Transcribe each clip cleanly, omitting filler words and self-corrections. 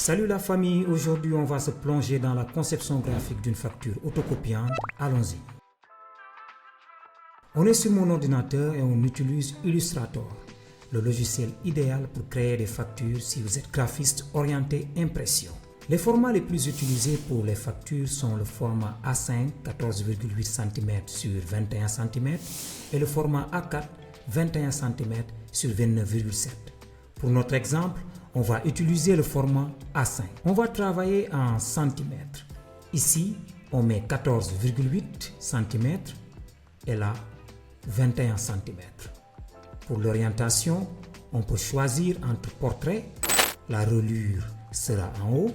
Salut la famille, aujourd'hui on va se plonger dans la conception graphique d'une facture autocopiante. Allons-y. On est sur mon ordinateur et on utilise Illustrator, le logiciel idéal pour créer des factures si vous êtes graphiste orienté impression. Les formats les plus utilisés pour les factures sont le format A5 14,8 cm sur 21 cm et le format A4 21 cm sur 29,7. Pour notre exemple, on va utiliser le format A5. On va travailler en centimètres. Ici, on met 14,8 cm et là, 21 cm. Pour l'orientation, on peut choisir entre portrait, la reliure sera en haut,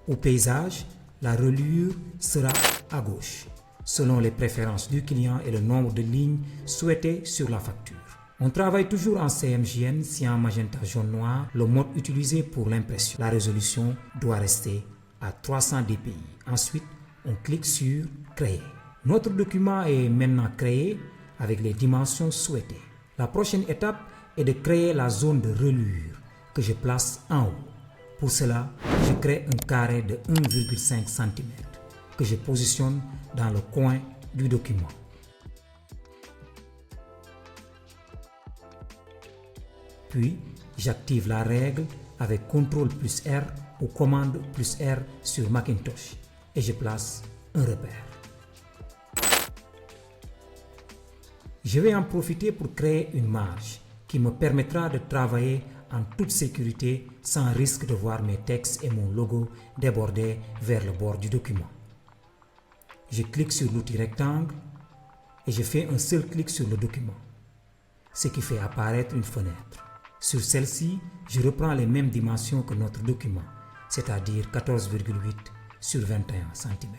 ou paysage, la reliure sera à gauche, selon les préférences du client et le nombre de lignes souhaitées sur la facture. On travaille toujours en CMJN, cyan, magenta, jaune, noir, le mode utilisé pour l'impression. La résolution doit rester à 300 dpi. Ensuite, on clique sur Créer. Notre document est maintenant créé avec les dimensions souhaitées. La prochaine étape est de créer la zone de reliure que je place en haut. Pour cela, je crée un carré de 1,5 cm que je positionne dans le coin du document. Puis, j'active la règle avec CTRL plus R ou commande plus R sur Macintosh et je place un repère. Je vais en profiter pour créer une marge qui me permettra de travailler en toute sécurité sans risque de voir mes textes et mon logo déborder vers le bord du document. Je clique sur l'outil rectangle et je fais un seul clic sur le document, ce qui fait apparaître une fenêtre. Sur celle-ci, je reprends les mêmes dimensions que notre document, c'est-à-dire 14,8 sur 21 cm.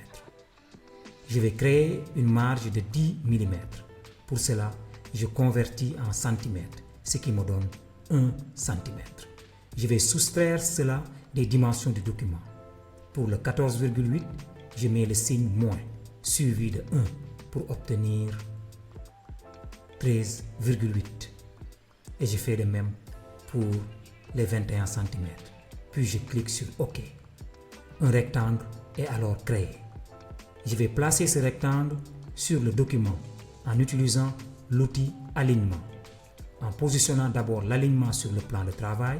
Je vais créer une marge de 10 mm. Pour cela, je convertis en centimètres, ce qui me donne 1 cm. Je vais soustraire cela des dimensions du document. Pour le 14,8, je mets le signe moins, suivi de 1 pour obtenir 13,8. Et je fais de même pour les 21 cm. Puis je clique sur OK. Un rectangle est alors créé. Je vais placer ce rectangle sur le document en utilisant l'outil alignement, en positionnant d'abord l'alignement sur le plan de travail,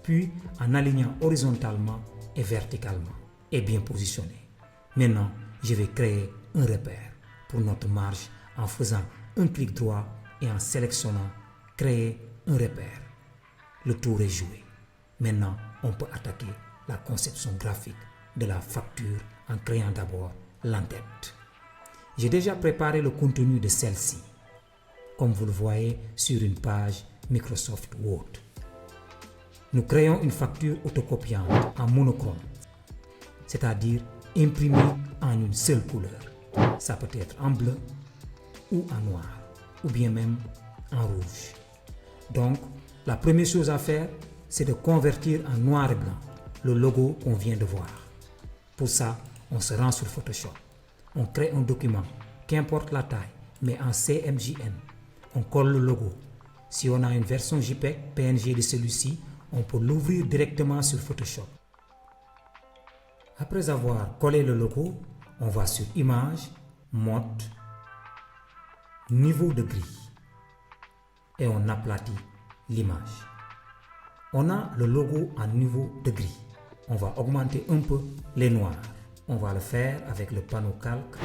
puis en alignant horizontalement et verticalement, et bien positionné. Maintenant, je vais créer un repère pour notre marge en faisant un clic droit et en sélectionnant Créer un repère. Le tour est joué. Maintenant, on peut attaquer la conception graphique de la facture en créant d'abord l'entête. J'ai déjà préparé le contenu de celle-ci, comme vous le voyez sur une page Microsoft Word. Nous créons une facture autocopiante en monochrome, c'est-à-dire imprimée en une seule couleur. Ça peut être en bleu ou en noir, ou bien même en rouge. Donc, la première chose à faire, c'est de convertir en noir et blanc le logo qu'on vient de voir. Pour ça, on se rend sur Photoshop. On crée un document, qu'importe la taille, mais en CMJN. On colle le logo. Si on a une version JPEG, PNG de celui-ci, on peut l'ouvrir directement sur Photoshop. Après avoir collé le logo, on va sur Image, Mode, Niveau de grille. Et on aplatit l'image. On a le logo en niveau de grille. On va augmenter un peu les noirs. On va le faire avec le panneau calque,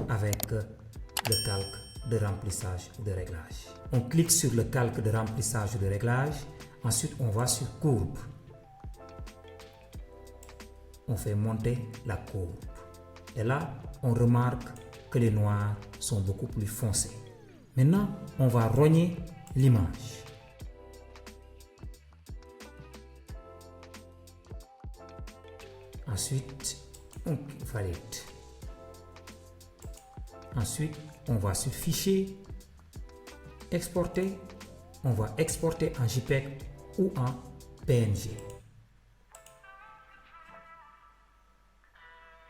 avec le calque de remplissage ou de réglage. On clique sur le calque de remplissage ou de réglage. Ensuite, on va sur courbe. On fait monter la courbe. Et là, on remarque que les noirs sont beaucoup plus foncés. Maintenant, on va rogner l'image. Ensuite, on valide. Ensuite, on va sur Fichier, Exporter. On va exporter en JPEG ou en PNG.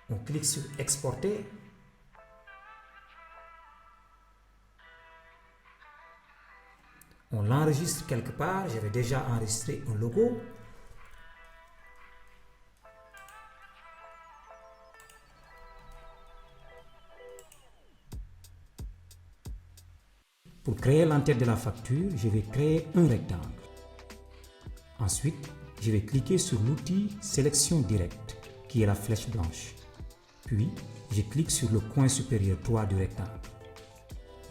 On clique sur Exporter. On l'enregistre quelque part. J'avais déjà enregistré un logo. Pour créer l'entête de la facture, je vais créer un rectangle. Ensuite, je vais cliquer sur l'outil Sélection directe, qui est la flèche blanche. Puis, je clique sur le coin supérieur droit du rectangle.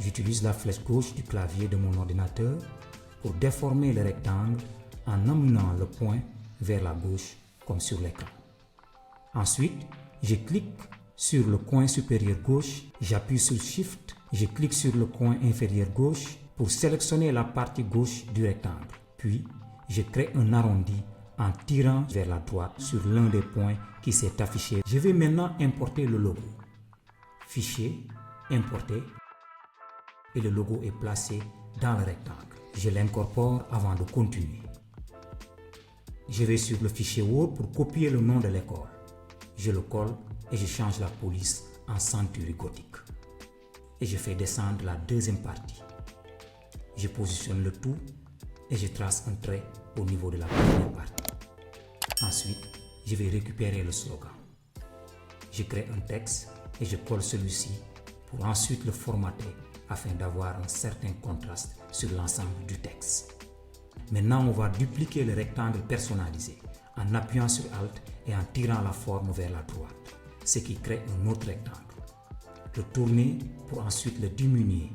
J'utilise la flèche gauche du clavier de mon ordinateur pour déformer le rectangle en amenant le point vers la gauche comme sur l'écran. Ensuite, je clique sur le coin supérieur gauche, j'appuie sur Shift, je clique sur le coin inférieur gauche pour sélectionner la partie gauche du rectangle. Puis, je crée un arrondi en tirant vers la droite sur l'un des points qui s'est affiché. Je vais maintenant importer le logo. Fichier, importer, et le logo est placé dans le rectangle. Je l'incorpore avant de continuer. Je vais sur le fichier Word pour copier le nom de l'école. Je le colle et je change la police en centurie gothique. Et je fais descendre la deuxième partie. Je positionne le tout et je trace un trait au niveau de la première partie. Ensuite, je vais récupérer le slogan. Je crée un texte et je colle celui-ci pour ensuite le formater afin d'avoir un certain contraste sur l'ensemble du texte. Maintenant, on va dupliquer le rectangle personnalisé en appuyant sur Alt et en tirant la forme vers la droite, ce qui crée un autre rectangle. Le tourner pour ensuite le diminuer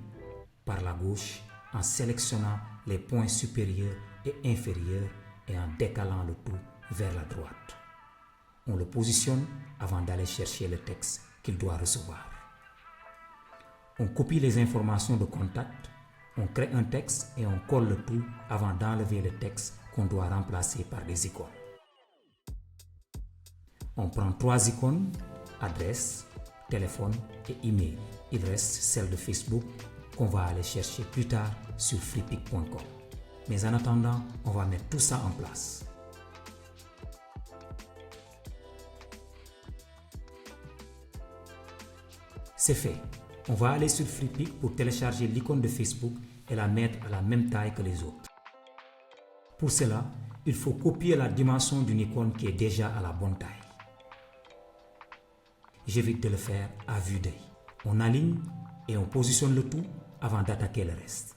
par la gauche en sélectionnant les points supérieurs et inférieurs et en décalant le tout vers la droite. On le positionne avant d'aller chercher le texte qu'il doit recevoir. On copie les informations de contact, on crée un texte et on colle le tout avant d'enlever le texte qu'on doit remplacer par des icônes. On prend 3 icônes, adresse, téléphone et email. Il reste celle de Facebook qu'on va aller chercher plus tard sur freepik.com. Mais en attendant, on va mettre tout ça en place. C'est fait. On va aller sur Freepik pour télécharger l'icône de Facebook et la mettre à la même taille que les autres. Pour cela, il faut copier la dimension d'une icône qui est déjà à la bonne taille. J'évite de le faire à vue d'œil. On aligne et on positionne le tout avant d'attaquer le reste.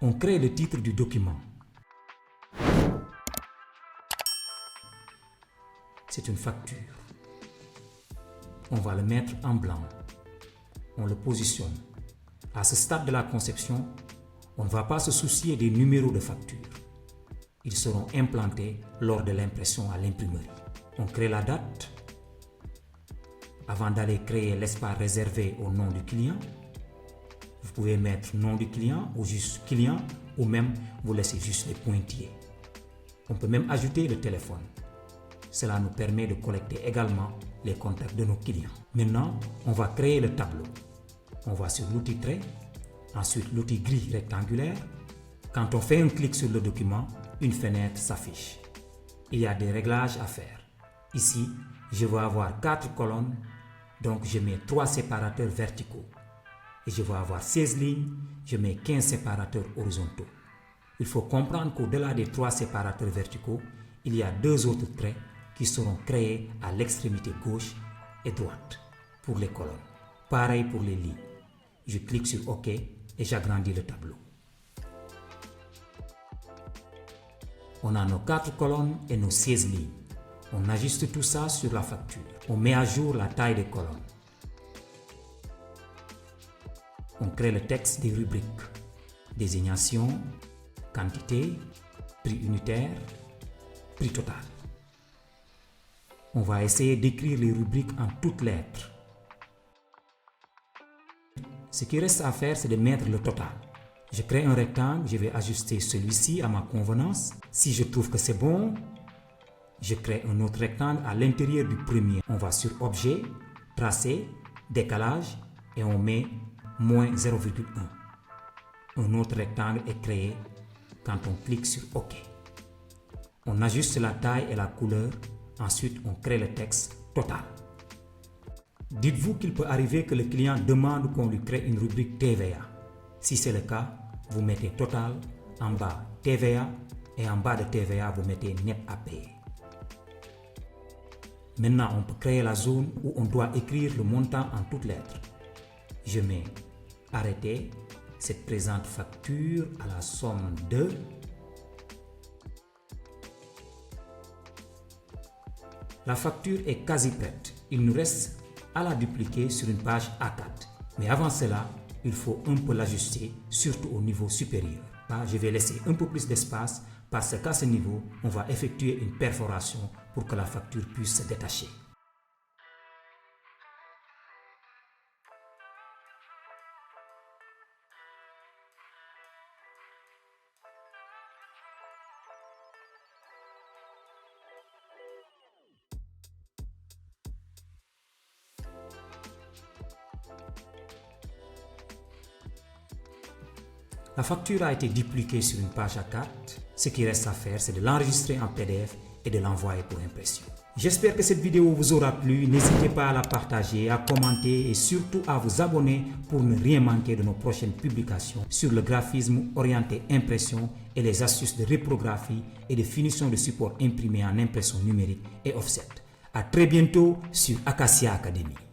On crée le titre du document. C'est une facture. On va le mettre en blanc. On le positionne. À ce stade de la conception, on ne va pas se soucier des numéros de facture. Ils seront implantés lors de l'impression à l'imprimerie. On crée la date. Avant d'aller créer l'espace réservé au nom du client, vous pouvez mettre nom du client ou juste client ou même vous laissez juste les pointillés. On peut même ajouter le téléphone. Cela nous permet de collecter également les contacts de nos clients. Maintenant, on va créer le tableau. On va sur l'outil trait, ensuite l'outil gris rectangulaire. Quand on fait un clic sur le document, une fenêtre s'affiche. Il y a des réglages à faire. Ici, je veux avoir 4 colonnes, donc je mets 3 séparateurs verticaux. Et je veux avoir 16 lignes, je mets 15 séparateurs horizontaux. Il faut comprendre qu'au-delà des 3 séparateurs verticaux, il y a 2 autres traits qui seront créés à l'extrémité gauche et droite pour les colonnes. Pareil pour les lignes. Je clique sur OK et j'agrandis le tableau. On a nos 4 colonnes et nos 16 lignes. On ajuste tout ça sur la facture. On met à jour la taille des colonnes. On crée le texte des rubriques. Désignation, quantité, prix unitaire, prix total. On va essayer d'écrire les rubriques en toutes lettres. Ce qui reste à faire, c'est de mettre le total. Je crée un rectangle, je vais ajuster celui-ci à ma convenance. Si je trouve que c'est bon, je crée un autre rectangle à l'intérieur du premier. On va sur Objet, Tracé, Décalage et on met moins 0,1. Un autre rectangle est créé quand on clique sur OK. On ajuste la taille et la couleur. Ensuite, on crée le texte total. Dites-vous qu'il peut arriver que le client demande qu'on lui crée une rubrique TVA. Si c'est le cas, vous mettez total, en bas TVA et en bas de TVA, vous mettez net à payer. Maintenant, on peut créer la zone où on doit écrire le montant en toutes lettres. Je mets arrêté cette présente facture à la somme de. La facture est quasi prête. Il nous reste à la dupliquer sur une page A4. Mais avant cela, il faut un peu l'ajuster, surtout au niveau supérieur. Là, je vais laisser un peu plus d'espace parce qu'à ce niveau, on va effectuer une perforation pour que la facture puisse se détacher. La facture a été dupliquée sur une page A4. Ce qui reste à faire, c'est de l'enregistrer en PDF et de l'envoyer pour impression. J'espère que cette vidéo vous aura plu. N'hésitez pas à la partager, à commenter et surtout à vous abonner pour ne rien manquer de nos prochaines publications sur le graphisme orienté impression et les astuces de reprographie et de finition de support imprimé en impression numérique et offset. À très bientôt sur Acacia Academy.